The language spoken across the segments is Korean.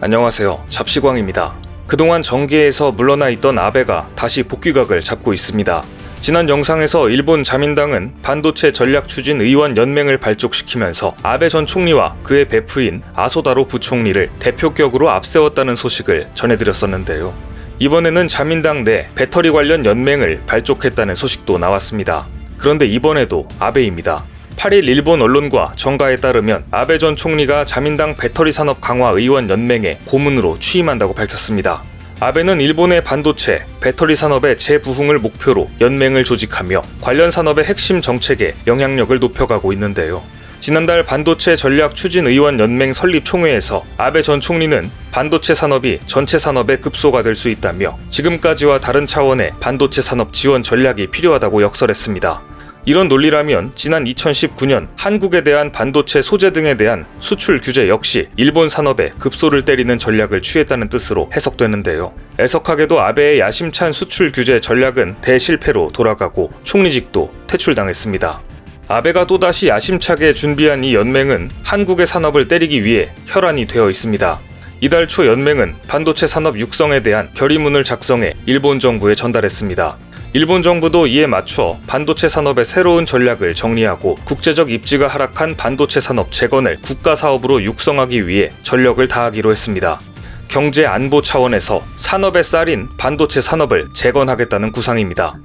안녕하세요. 잡시광입니다. 그동안 정계에서 물러나 있던 아베가 다시 복귀각을 잡고 있습니다. 지난 영상에서 일본 자민당은 반도체 전략추진의원 연맹을 발족시키면서 아베 전 총리와 그의 베프인 아소다로 부총리를 대표격으로 앞세웠다는 소식을 전해드렸었는데요. 이번에는 자민당 내 배터리 관련 연맹을 발족했다는 소식도 나왔습니다. 그런데 이번에도 아베입니다. 8일 일본 언론과 정가에 따르면 아베 전 총리가 자민당 배터리 산업 강화 의원 연맹에 고문으로 취임한다고 밝혔습니다. 아베는 일본의 반도체, 배터리 산업의 재부흥을 목표로 연맹을 조직하며 관련 산업의 핵심 정책에 영향력을 높여가고 있는데요. 지난달 반도체 전략 추진 의원 연맹 설립 총회에서 아베 전 총리는 반도체 산업이 전체 산업의 급소가 될 수 있다며 지금까지와 다른 차원의 반도체 산업 지원 전략이 필요하다고 역설했습니다. 이런 논리라면 지난 2019년 한국에 대한 반도체 소재 등에 대한 수출 규제 역시 일본 산업에 급소를 때리는 전략을 취했다는 뜻으로 해석되는데요. 애석하게도 아베의 야심찬 수출 규제 전략은 대실패로 돌아가고 총리직도 퇴출당했습니다. 아베가 또다시 야심차게 준비한 이 연맹은 한국의 산업을 때리기 위해 혈안이 되어 있습니다. 이달 초 연맹은 반도체 산업 육성에 대한 결의문을 작성해 일본 정부에 전달했습니다. 일본 정부도 이에 맞춰 반도체 산업의 새로운 전략을 정리하고 국제적 입지가 하락한 반도체 산업 재건을 국가 사업으로 육성하기 위해 전력을 다하기로 했습니다. 경제 안보 차원에서 산업의 쌀인 반도체 산업을 재건하겠다는 구상입니다.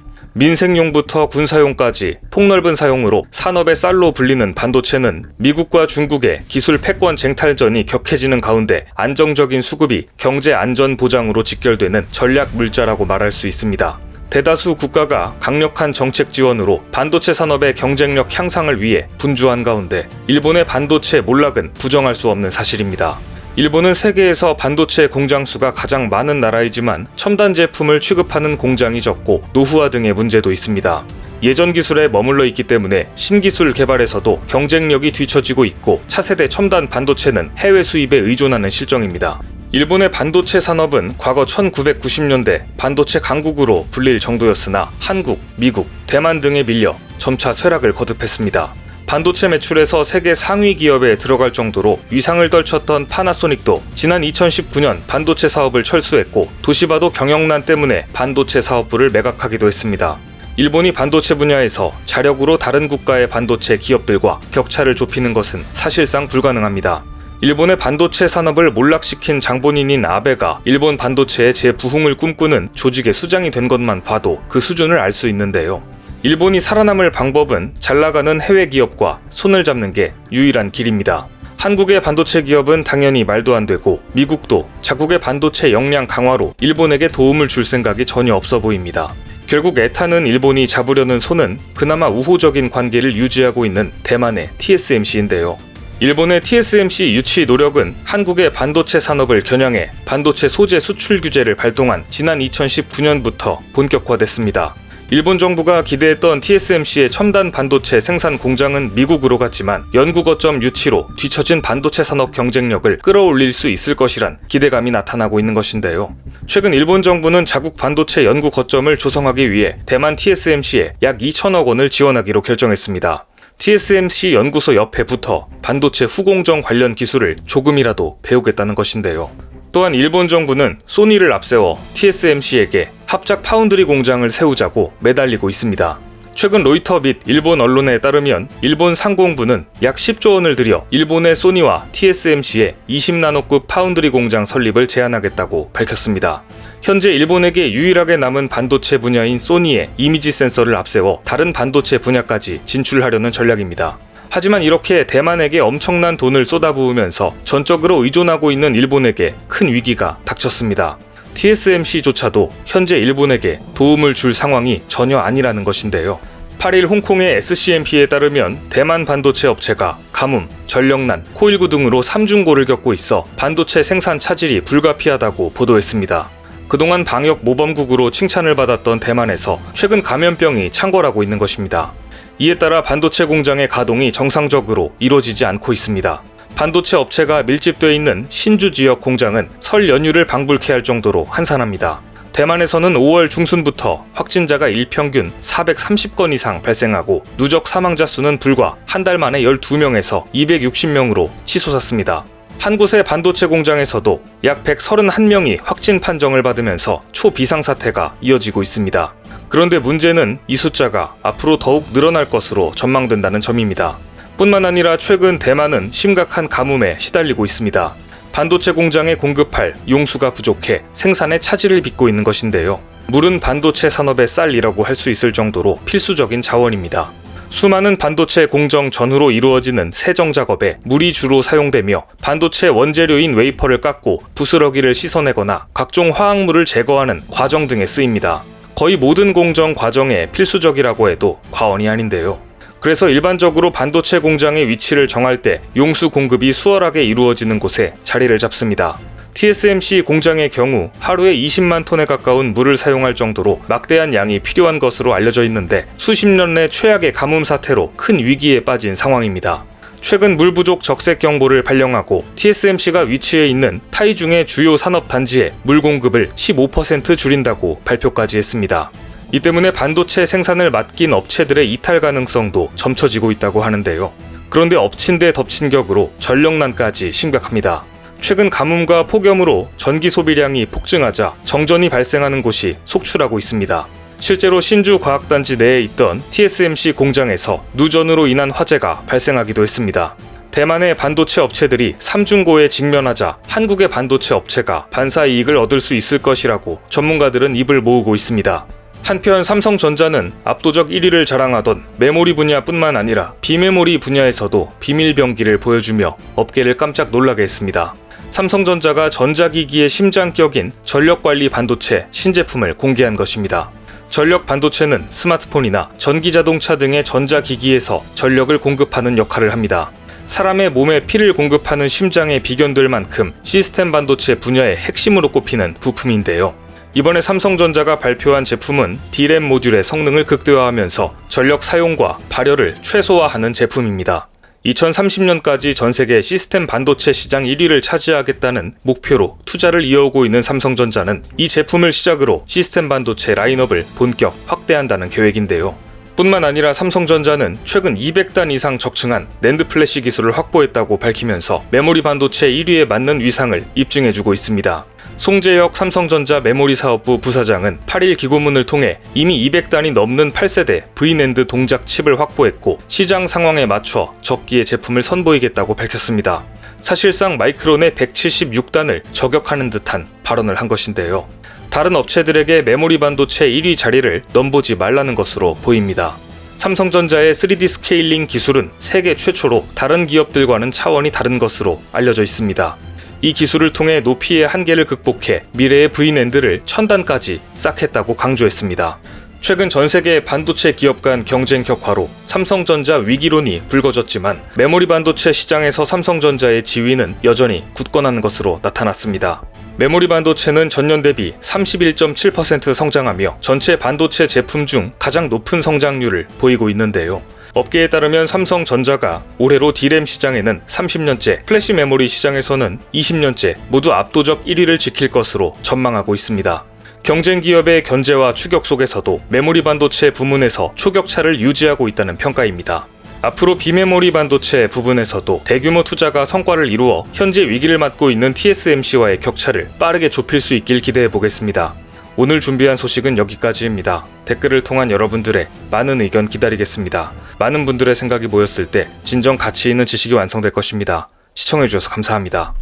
민생용부터 군사용까지 폭넓은 사용으로 산업의 쌀로 불리는 반도체는 미국과 중국의 기술 패권 쟁탈전이 격해지는 가운데 안정적인 수급이 경제 안전 보장으로 직결되는 전략 물자라고 말할 수 있습니다. 대다수 국가가 강력한 정책 지원으로 반도체 산업의 경쟁력 향상을 위해 분주한 가운데 일본의 반도체 몰락은 부정할 수 없는 사실입니다. 일본은 세계에서 반도체 공장 수가 가장 많은 나라이지만 첨단 제품을 취급하는 공장이 적고 노후화 등의 문제도 있습니다. 예전 기술에 머물러 있기 때문에 신기술 개발에서도 경쟁력이 뒤처지고 있고 차세대 첨단 반도체는 해외 수입에 의존하는 실정입니다. 일본의 반도체 산업은 과거 1990년대 반도체 강국으로 불릴 정도였으나 한국, 미국, 대만 등에 밀려 점차 쇠락을 거듭했습니다. 반도체 매출에서 세계 상위 기업에 들어갈 정도로 위상을 떨쳤던 파나소닉도 지난 2019년 반도체 사업을 철수했고 도시바도 경영난 때문에 반도체 사업부를 매각하기도 했습니다. 일본이 반도체 분야에서 자력으로 다른 국가의 반도체 기업들과 격차를 좁히는 것은 사실상 불가능합니다. 일본의 반도체 산업을 몰락시킨 장본인인 아베가 일본 반도체의 재부흥을 꿈꾸는 조직의 수장이 된 것만 봐도 그 수준을 알 수 있는데요. 일본이 살아남을 방법은 잘나가는 해외 기업과 손을 잡는 게 유일한 길입니다. 한국의 반도체 기업은 당연히 말도 안 되고 미국도 자국의 반도체 역량 강화로 일본에게 도움을 줄 생각이 전혀 없어 보입니다. 결국 애타는 일본이 잡으려는 손은 그나마 우호적인 관계를 유지하고 있는 대만의 TSMC인데요. 일본의 TSMC 유치 노력은 한국의 반도체 산업을 겨냥해 반도체 소재 수출 규제를 발동한 지난 2019년부터 본격화됐습니다. 일본 정부가 기대했던 TSMC의 첨단 반도체 생산 공장은 미국으로 갔지만 연구 거점 유치로 뒤처진 반도체 산업 경쟁력을 끌어올릴 수 있을 것이란 기대감이 나타나고 있는 것인데요. 최근 일본 정부는 자국 반도체 연구 거점을 조성하기 위해 대만 TSMC에 약 2천억 원을 지원하기로 결정했습니다. TSMC 연구소 옆에 붙어 반도체 후공정 관련 기술을 조금이라도 배우겠다는 것인데요. 또한 일본 정부는 소니를 앞세워 TSMC에게 합작 파운드리 공장을 세우자고 매달리고 있습니다. 최근 로이터 및 일본 언론에 따르면 일본 상공부는 약 10조 원을 들여 일본의 소니와 TSMC의 20나노급 파운드리 공장 설립을 제안하겠다고 밝혔습니다. 현재 일본에게 유일하게 남은 반도체 분야인 소니의 이미지 센서를 앞세워 다른 반도체 분야까지 진출하려는 전략입니다. 하지만 이렇게 대만에게 엄청난 돈을 쏟아부으면서 전적으로 의존하고 있는 일본에게 큰 위기가 닥쳤습니다. TSMC조차도 현재 일본에게 도움을 줄 상황이 전혀 아니라는 것인데요. 8일 홍콩의 SCMP에 따르면 대만 반도체 업체가 가뭄, 전력난, 코일9 등으로 삼중고를 겪고 있어 반도체 생산 차질이 불가피하다고 보도했습니다. 그동안 방역 모범국으로 칭찬을 받았던 대만에서 최근 감염병이 창궐하고 있는 것입니다. 이에 따라 반도체 공장의 가동이 정상적으로 이루어지지 않고 있습니다. 반도체 업체가 밀집되어 있는 신주 지역 공장은 설 연휴를 방불케 할 정도로 한산합니다. 대만에서는 5월 중순부터 확진자가 일평균 430건 이상 발생하고 누적 사망자 수는 불과 한 달 만에 12명에서 260명으로 치솟았습니다. 한 곳의 반도체 공장에서도 약 131명이 확진 판정을 받으면서 초비상사태가 이어지고 있습니다. 그런데 문제는 이 숫자가 앞으로 더욱 늘어날 것으로 전망된다는 점입니다. 뿐만 아니라 최근 대만은 심각한 가뭄에 시달리고 있습니다. 반도체 공장에 공급할 용수가 부족해 생산에 차질을 빚고 있는 것인데요. 물은 반도체 산업의 쌀이라고 할 수 있을 정도로 필수적인 자원입니다. 수많은 반도체 공정 전후로 이루어지는 세정 작업에 물이 주로 사용되며 반도체 원재료인 웨이퍼를 깎고 부스러기를 씻어내거나 각종 화학물을 제거하는 과정 등에 쓰입니다. 거의 모든 공정 과정에 필수적이라고 해도 과언이 아닌데요. 그래서 일반적으로 반도체 공장의 위치를 정할 때 용수 공급이 수월하게 이루어지는 곳에 자리를 잡습니다. TSMC 공장의 경우 하루에 20만 톤에 가까운 물을 사용할 정도로 막대한 양이 필요한 것으로 알려져 있는데 수십 년 내 최악의 가뭄 사태로 큰 위기에 빠진 상황입니다. 최근 물 부족 적색 경보를 발령하고 TSMC가 위치해 있는 타이중의 주요 산업 단지에 물 공급을 15% 줄인다고 발표까지 했습니다. 이 때문에 반도체 생산을 맡긴 업체들의 이탈 가능성도 점쳐지고 있다고 하는데요. 그런데 엎친 데 덮친 격으로 전력난까지 심각합니다. 최근 가뭄과 폭염으로 전기 소비량이 폭증하자 정전이 발생하는 곳이 속출하고 있습니다. 실제로 신주 과학단지 내에 있던 TSMC 공장에서 누전으로 인한 화재가 발생하기도 했습니다. 대만의 반도체 업체들이 삼중고에 직면하자 한국의 반도체 업체가 반사 이익을 얻을 수 있을 것이라고 전문가들은 입을 모으고 있습니다. 한편 삼성전자는 압도적 1위를 자랑하던 메모리 분야뿐만 아니라 비메모리 분야에서도 비밀병기를 보여주며 업계를 깜짝 놀라게 했습니다. 삼성전자가 전자기기의 심장격인 전력관리 반도체 신제품을 공개한 것입니다. 전력 반도체는 스마트폰이나 전기자동차 등의 전자기기에서 전력을 공급하는 역할을 합니다. 사람의 몸에 피를 공급하는 심장에 비견될 만큼 시스템 반도체 분야의 핵심으로 꼽히는 부품인데요. 이번에 삼성전자가 발표한 제품은 D램 모듈의 성능을 극대화하면서 전력 사용과 발열을 최소화하는 제품입니다. 2030년까지 전 세계 시스템 반도체 시장 1위를 차지하겠다는 목표로 투자를 이어오고 있는 삼성전자는 이 제품을 시작으로 시스템 반도체 라인업을 본격 확대한다는 계획인데요. 뿐만 아니라 삼성전자는 최근 200단 이상 적층한 낸드 플래시 기술을 확보했다고 밝히면서 메모리 반도체 1위에 맞는 위상을 입증해주고 있습니다. 송재혁 삼성전자 메모리 사업부 부사장은 8일 기고문을 통해 이미 200단이 넘는 8세대 V낸드 동작 칩을 확보했고 시장 상황에 맞춰 적기에 제품을 선보이겠다고 밝혔습니다. 사실상 마이크론의 176단을 저격하는 듯한 발언을 한 것인데요. 다른 업체들에게 메모리 반도체 1위 자리를 넘보지 말라는 것으로 보입니다. 삼성전자의 3D 스케일링 기술은 세계 최초로 다른 기업들과는 차원이 다른 것으로 알려져 있습니다. 이 기술을 통해 높이의 한계를 극복해 미래의 V낸드를 1000단까지 쌓겠다고 강조했습니다. 최근 전 세계 반도체 기업 간 경쟁 격화로 삼성전자 위기론이 불거졌지만 메모리 반도체 시장에서 삼성전자의 지위는 여전히 굳건한 것으로 나타났습니다. 메모리 반도체는 전년 대비 31.7% 성장하며 전체 반도체 제품 중 가장 높은 성장률을 보이고 있는데요. 업계에 따르면 삼성전자가 올해로 D램 시장에는 30년째, 플래시 메모리 시장에서는 20년째 모두 압도적 1위를 지킬 것으로 전망하고 있습니다. 경쟁 기업의 견제와 추격 속에서도 메모리 반도체 부문에서 초격차를 유지하고 있다는 평가입니다. 앞으로 비메모리 반도체 부분에서도 대규모 투자가 성과를 이루어 현재 위기를 맞고 있는 TSMC와의 격차를 빠르게 좁힐 수 있길 기대해 보겠습니다. 오늘 준비한 소식은 여기까지입니다. 댓글을 통한 여러분들의 많은 의견 기다리겠습니다. 많은 분들의 생각이 모였을 때 진정 가치 있는 지식이 완성될 것입니다. 시청해주셔서 감사합니다.